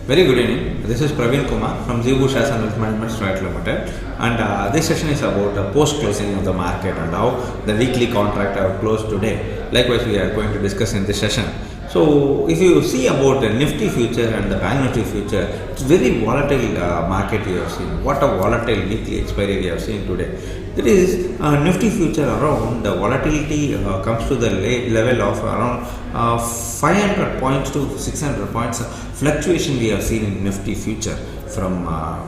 Very good evening. This is Praveen Kumar from Zebu Shares and Wealth Management Private Limited, and this session is about the post-closing of the market and how the weekly contract have closed today. Likewise, we are going to discuss in this session. So, if you see about the Nifty future and the Bank Nifty future, it's very volatile market we have seen. What a volatile weekly expiry we have seen today. There is Nifty future around the volatility comes to the level of around 500 points to 600 points fluctuation we have seen in Nifty future from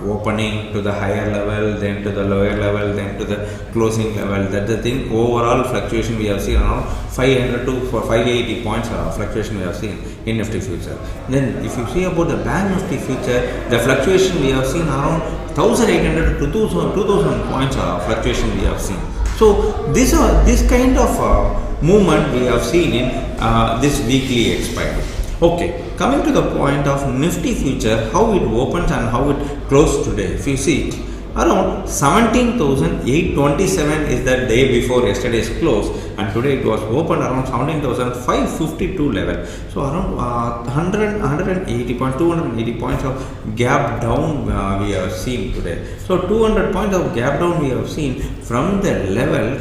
opening to the higher level, then to the lower level, then to the closing level. That's the thing. Overall fluctuation we have seen around 500 to 580 points fluctuation we have seen in Nifty future. Then if you see about the Bank Nifty future, the fluctuation we have seen around 1800 to 2000 points fluctuation we have seen. So this kind of movement we have seen in this weekly expiry. Okay, coming to the point of Nifty future, how it opens and how it closed today. If you see it, around 17,827 is the day before yesterday's close, and today it was opened around 17,552 level. So around 180 points, 280 points of gap down we have seen today. So 200 points of gap down we have seen from the level.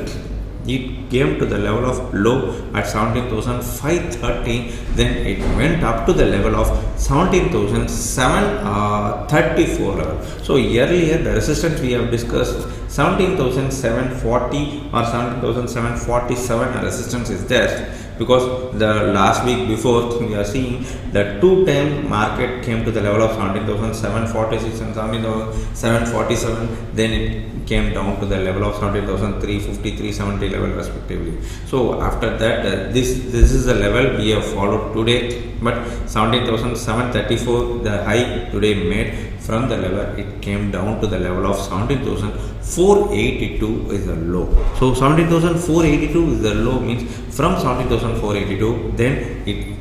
It came to the level of low at 17,530, then it went up to the level of 17,734 level. So earlier the resistance we have discussed 17,740 or 17,747 resistance is there, because the last week before we are seeing the two-time market came to the level of 17,746 and 17,747, then it came down to the level of 17,350, 370 level respectively. So after that this is the level we have followed today, but 17,734 the high today made. From the level it came down to the level of 17,482 is the low. So 17,482 is the low, means from 17,482 then it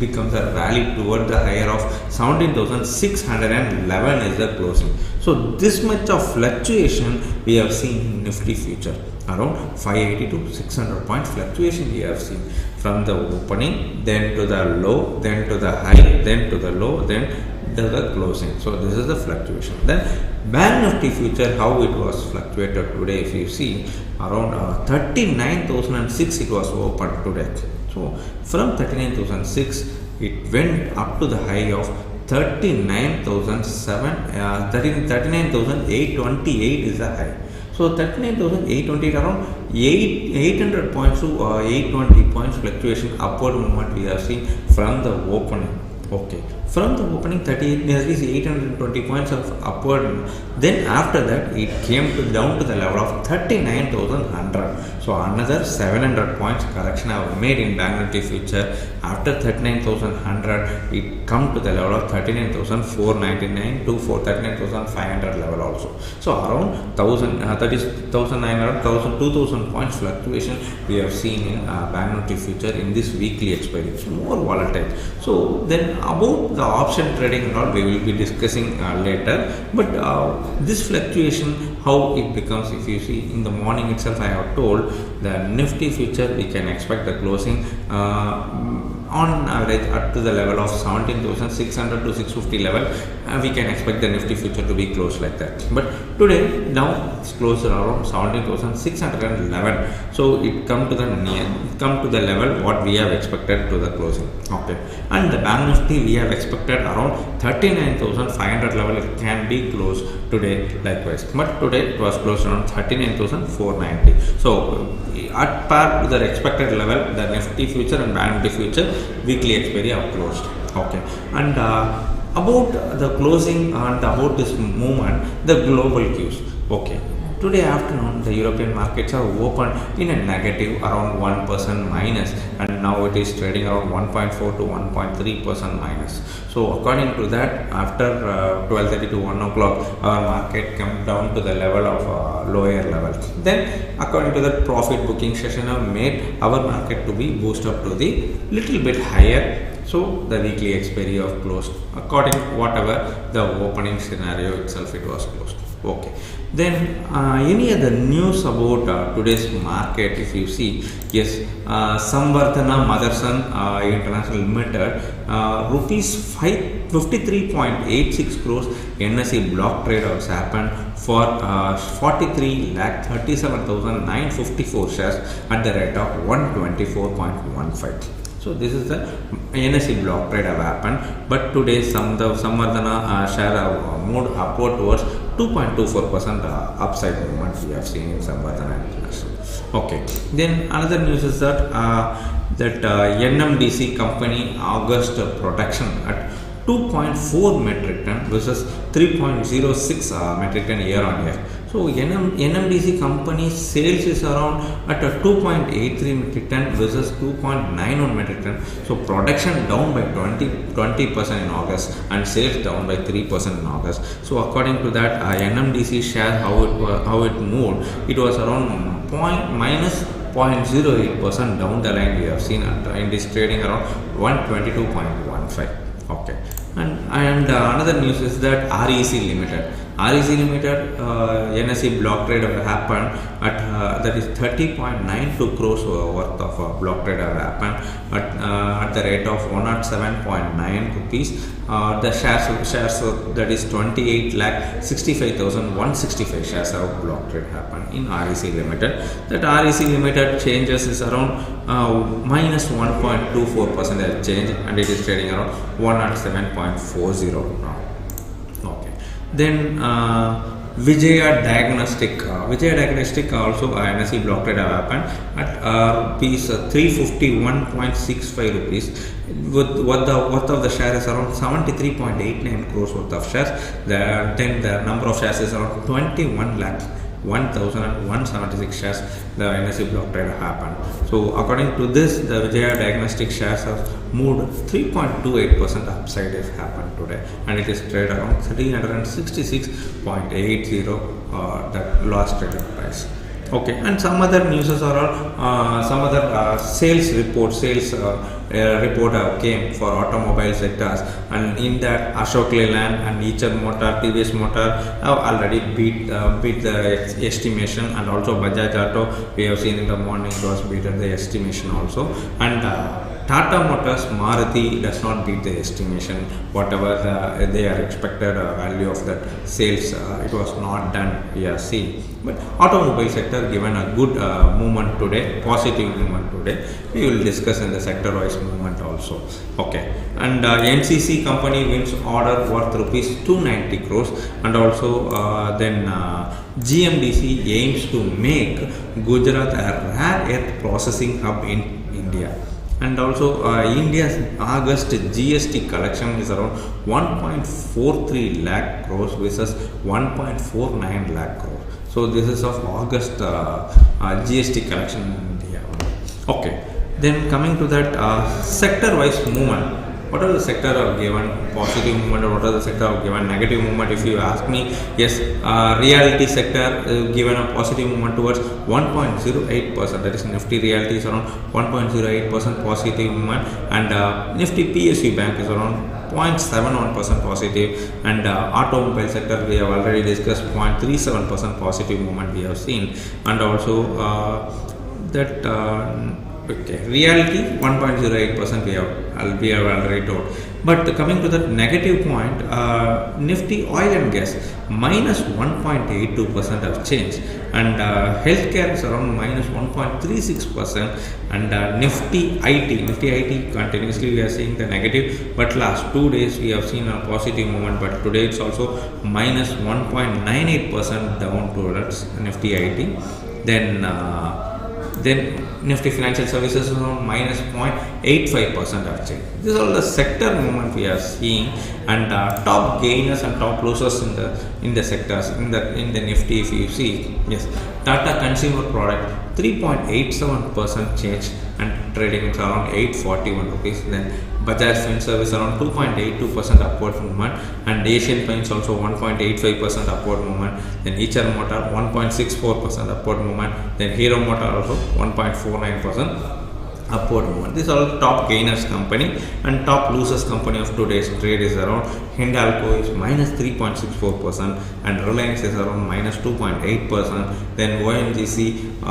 becomes a rally toward the higher of 17,611 is the closing. So this much of fluctuation we have seen in Nifty future, around 580 to 600 points fluctuation we have seen from the opening, then to the low, then to the high, then to the low, then to the closing. So this is the fluctuation. Then Bank Nifty future, how it was fluctuated today, if you see around 39,006 it was opened today. So from 39,006 it went up to the high of 39,828 is the high. So 39,828 around 800 points to 820 points fluctuation upward movement we have seen from the opening. Okay, from the opening 820 points of upward, then after that it came down to the level of 39,100. So another 700 points correction I have made in Bank Nifty future. After 39,100 it come to the level of 39,499 to 39,500 level also. So around 1,900, 2,000 points fluctuation we have seen in Bank Nifty future in this weekly expiry. It's more volatile. So then about the option trading and all we will be discussing later, but this fluctuation how it becomes, if you see in the morning itself I have told the Nifty future we can expect the closing on average up to the level of 17,600 to 650 level. We can expect the Nifty future to be closed like that, but today now it's closed around 17,611. So it come to the level what we have expected to the closing. Okay, and the Bank Nifty we have expected around 39,500 level it can be closed today likewise, but today it was closed around 39,490. So at par to the expected level, the Nifty future and Bank Nifty future weekly expiry are closed. Okay, and about the closing and about this movement, the global cues. Okay, today afternoon the European markets are opened in a negative around 1% minus, and now it is trading around 1.4 to 1.3% minus. So according to that, after 12:30 to 1 o'clock our market come down to the level of lower level. Then according to that profit booking session have made our market to be boosted up to the little bit higher. So the weekly expiry of closed according whatever the opening scenario itself it was closed. Okay. Then any other news about today's market? If you see, yes, Samvardhana Motherson International Limited, rupees 53.86 crores NSE block trade has happened for 43 lakh 37,954 shares at the rate of 124.15. So this is the NSE block trade have happened, but today the Samvardhana share have moved upward towards 2.24% upside movement we have seen in Samvardhana International. Okay, then another news is that NMDC company August production at 2.4 metric ton versus 3.06 metric ton year on year. So NMDC company sales is around at a 2.83 metric ton versus 2.91 metric ton. So production down by 20% in August and sales down by 3% in August. So according to that, NMDC share how it moved, it was around minus 0.08% down the line. We have seen it is trading around 122.15. Okay, and another news is that REC Limited NSE block trade have happened at that is 30.92 crores worth of block trade have happened at the rate of 107.9 rupees. The shares that is 28 lakh 65,165 shares of block trade happened in REC Limited. That REC Limited changes is around minus 1.24% change, and it is trading around 107.40 now. Okay. Then Vijaya Diagnostic also NSE block trade have happened at rupees 351.65 rupees. With what the worth of the share is around 73.89 crores worth of shares. Then the number of shares is around 21 lakh 1,176 shares. The NSE block trade happened. So according to this, the Vijaya Diagnostic shares have moved 3.28% upside has happened today, and it is traded around 366.80 the last trading price. Okay, and some other news are all some other sales report came for automobile sectors, and in that Ashok Leyland and Eicher Motor, TVS Motor have already beat the estimation, and also Bajaj Auto we have seen in the morning it was beaten the estimation also, and Tata Motors Maruti does not beat the estimation whatever they are expected value of that sales, it was not done. Yeah, see, but automobile sector given a good movement today, positive movement today. We will discuss in the sector wise movement also. Okay, and NCC company wins order worth rupees 290 crores, and also then GMDC aims to make Gujarat a rare earth processing hub in India. And also India's August GST collection is around 1.43 lakh crores versus 1.49 lakh crores. So this is of August GST collection in India. Okay, then coming to that sector wise movement. What are the sector are given positive movement, or what are the sector are given negative movement? If you ask me, yes, realty sector given a positive movement towards 1.08%. That is Nifty Realty is around 1.08% positive movement, and Nifty PSU Bank is around 0.71% positive, and automobile sector we have already discussed 0.37% positive movement we have seen, and also that. Okay, reality 1.08% we have already told. But coming to the negative point, Nifty oil and gas minus 1.82% have changed, and healthcare is around minus 1.36%, and Nifty IT continuously we are seeing the negative, but last 2 days we have seen a positive movement, but today it's also minus 1.98% down towards Nifty IT. Then Nifty Financial Services is around minus 0.85% have changed. These are all the sector movement we are seeing, and top gainers and top losers in the sectors in the Nifty. If you see, yes, Tata Consumer Product 3.87% change and trading is around 841 rupees. Then Bajaj Finserv around 2.82% upward movement, and Asian Paints also 1.85% upward movement. Then Eicher Motor 1.64% upward movement. Then Hero Motor also 1.49% upward movement. This is all top gainers company, and top losers company of today's trade is around Hindalco is minus 3.64%, and Reliance is around minus 2.8%. Then ONGC,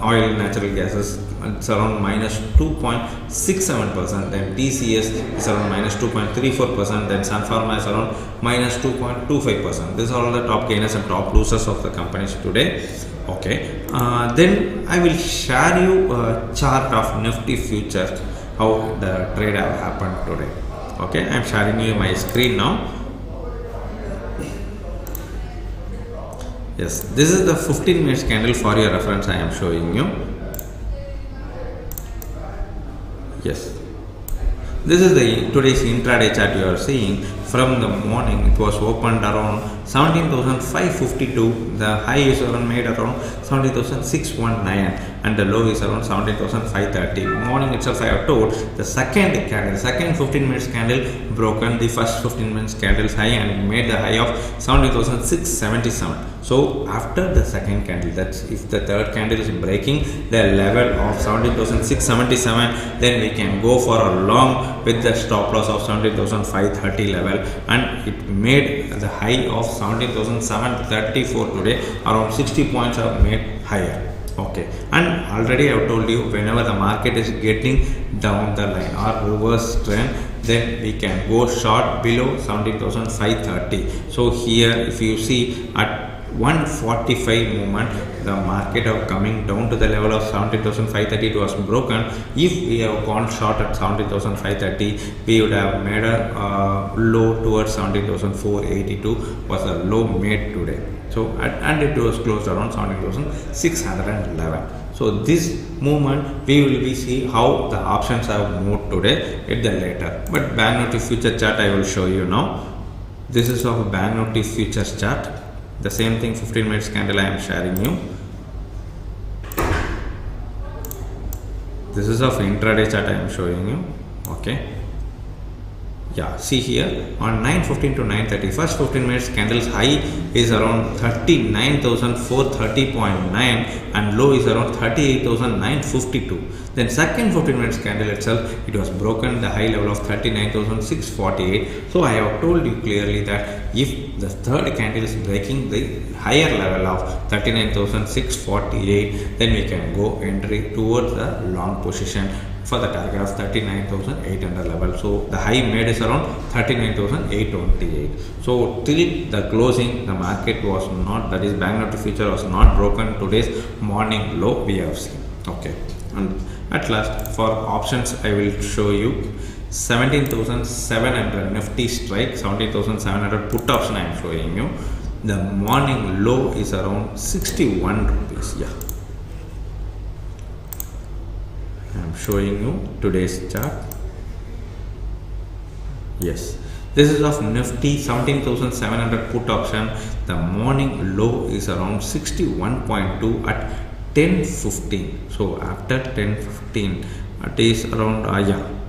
oil natural gases, it's around minus 2.67%. Then TCS is around minus 2.34%. Then Sun Pharma is around minus 2.25%. These are all the top gainers and top losers of the companies today. Okay, then I will share you a chart of Nifty futures, how the trade have happened today. Okay, I am sharing you my screen now. Yes, this is the 15 minutes candle for your reference I am showing you. Yes, this is the today's intraday chart you are seeing. From the morning it was opened around 17,552. The high is around made around 17,619, and the low is around 17,530. Morning itself I have told the second 15 minutes candle broken the first 15 minutes candle's high and made the high of 17,677. So after the second candle, that's if the third candle is breaking the level of 17,677, then we can go for a long with the stop loss of 17,530 level, and it made the high of 17,734 today. Around 60 points are made higher. Okay, and already I have told you, whenever the market is getting down the line or reverse trend, then we can go short below 17,530. So here if you see at 145 movement, the market of coming down to the level of 17,530, it was broken. If we have gone short at 17,530, we would have made a low towards 17,482 was a low made today. So and it was closed around 17,611. So this movement we will be see how the options have moved today at the later. But Bank Nifty future chart I will show you now. This is of Bank Nifty futures chart. The same thing 15 minutes candle I am sharing you. This is of intraday chart I am showing you. Okay. Yeah, see here on 9:15 to 9:30, first 15 minutes candles high is around 39,430.9 and low is around 38,952. Then second 15 minutes candle itself, it was broken the high level of 39,648. So I have told you clearly that if the third candle is breaking the higher level of 39,648, then we can go entry towards the long position for the target of 39,800 level. So the high made is around 39,828. So till the closing, the market was not, that is Bank Nifty future was not broken. Today's morning low we have seen. Okay, and at last for options I will show you 17,700 Nifty strike, 17,700 put option I am showing you. The morning low is around 61 rupees. Yeah, I am showing you today's chart. Yes, this is of Nifty 17,700 put option. The morning low is around 61.2 at 10:15. So after 10:15, it is around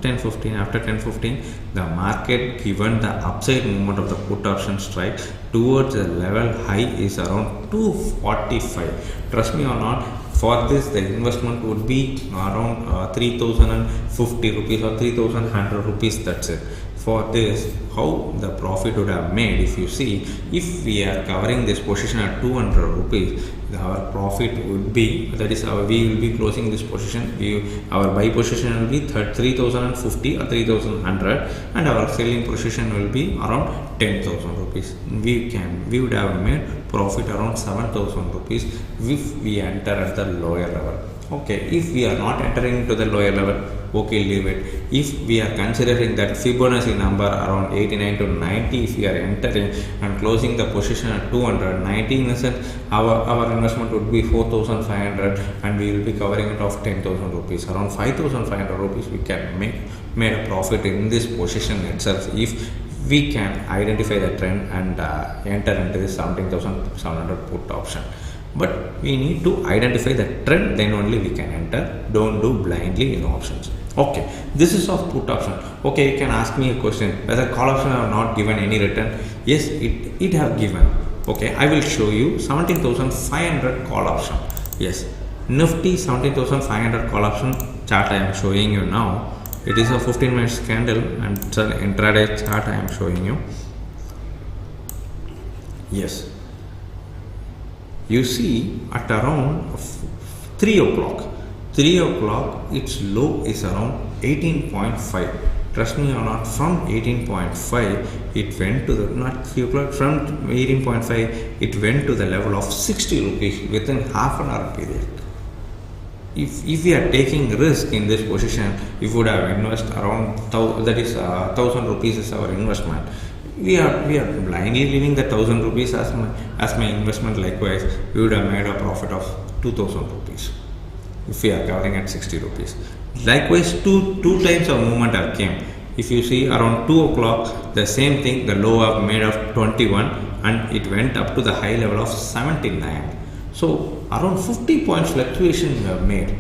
10:15. After 10:15, the market given the upside movement of the put option strike towards the level high is around 245. Trust me or not, for this the investment would be around 3,050 rupees or 3,100 rupees. That's it. For this, how the profit would have made, if you see, if we are covering this position at 200 rupees, our profit would be, that is we will be closing this position, our buy position will be 3,050 or 3,100, and our selling position will be around 10,000 rupees. We would have made profit around 7,000 rupees if we enter at the lower level. Okay, if we are not entering to the lower level, okay, leave it. If we are considering that Fibonacci number around 89 to 90, if we are entering and closing the position at 290, in a sense our investment would be 4,500 and we will be covering it of 10,000 rupees. Around 5,500 rupees we can make a profit in this position itself if we can identify the trend and enter into this 17,700 put option. But we need to identify the trend, then only we can enter. Don't do blindly in options. Okay, this is of put option. Okay, you can ask me a question whether call option have not given any return. Yes, it have given. Okay, I will show you 17,500 call option. Yes, Nifty 17,500 call option chart I am showing you now. It is a 15 minutes candle and it's an intraday chart I am showing you. Yes, you see at around 3 o'clock, its low is around 18.5. Trust me or not, from 18.5 it went to the, not 3 o'clock, from 18.5 it went to the level of 60 rupees within half an hour period. If we are taking risk in this position, if we would have invested around that is 1000 rupees is our investment. We are blindly leaving the 1000 rupees as my investment. Likewise, we would have made a profit of 2000 rupees if we are covering at 60 rupees. Likewise, two times of movement have came. If you see around 2 o'clock, the same thing, the low have made of 21 and it went up to the high level of 79. So around 50 points fluctuation we have made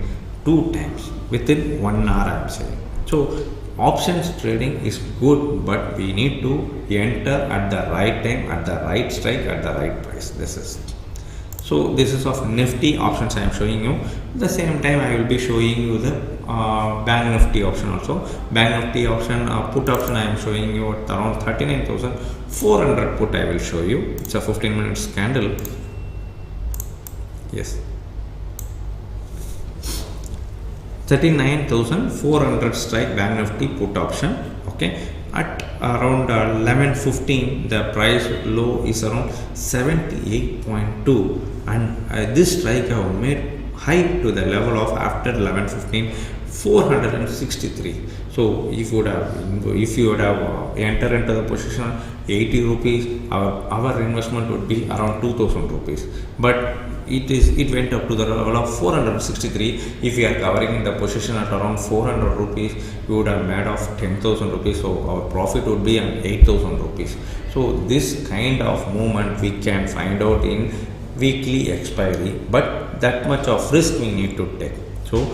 2 times within 1 hour, I am saying. So options trading is good, but we need to enter at the right time, at the right strike, at the right price. This is it. So this is of Nifty options I am showing you. At the same time, I will be showing you the Bank Nifty option also. Bank Nifty option, put option I am showing you at around 39,400 put I will show you. It's a 15 minutes candle. Yes, 39,400 strike Bank Nifty put option. Okay, at around 11:15 the price low is around 78.2 and this strike have made high to the level of after 11:15 463. So if you would have entered into the position 80 rupees, our investment would be around 2000 rupees, but it went up to the level of 463. If we are covering in the position at around 400 rupees, we would have made of 10,000 rupees, so our profit would be 8,000 rupees. So this kind of movement we can find out in weekly expiry, but that much of risk we need to take. So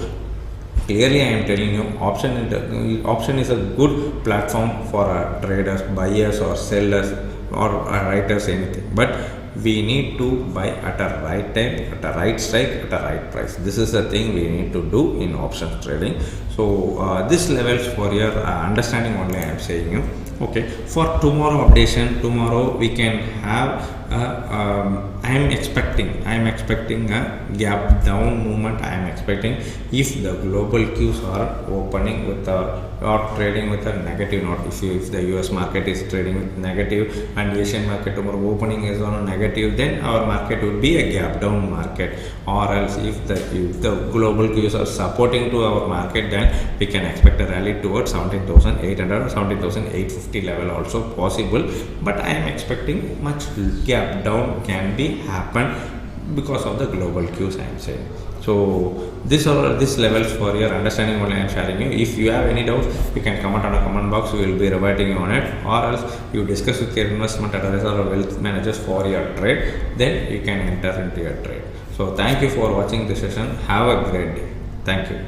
clearly I am telling you, option is a good platform for traders, buyers or sellers or writers, anything, but we need to buy at a right time, at a right strike, at a right price. This is the thing we need to do in options trading. So this levels for your understanding only I am saying you. Okay, for tomorrow updation, tomorrow we can have I am expecting a gap down movement. I am expecting if the global Qs are opening with or trading with a negative note. If the US market is trading with negative and Asian market tomorrow opening is on a negative, then our market would be a gap down market. Or else if the global Qs are supporting to our market, then we can expect a rally towards 17,800 or 17,850 level also possible. But I am expecting much gap down can be happen because of the global Qs I am saying. So these levels for your understanding only I am sharing you. If you have any doubts, you can comment on a comment box. We will be reverting you on it, or else you discuss with your investment advisor or wealth managers for your trade. Then you can enter into your trade. So thank you for watching this session. Have a great day. Thank you.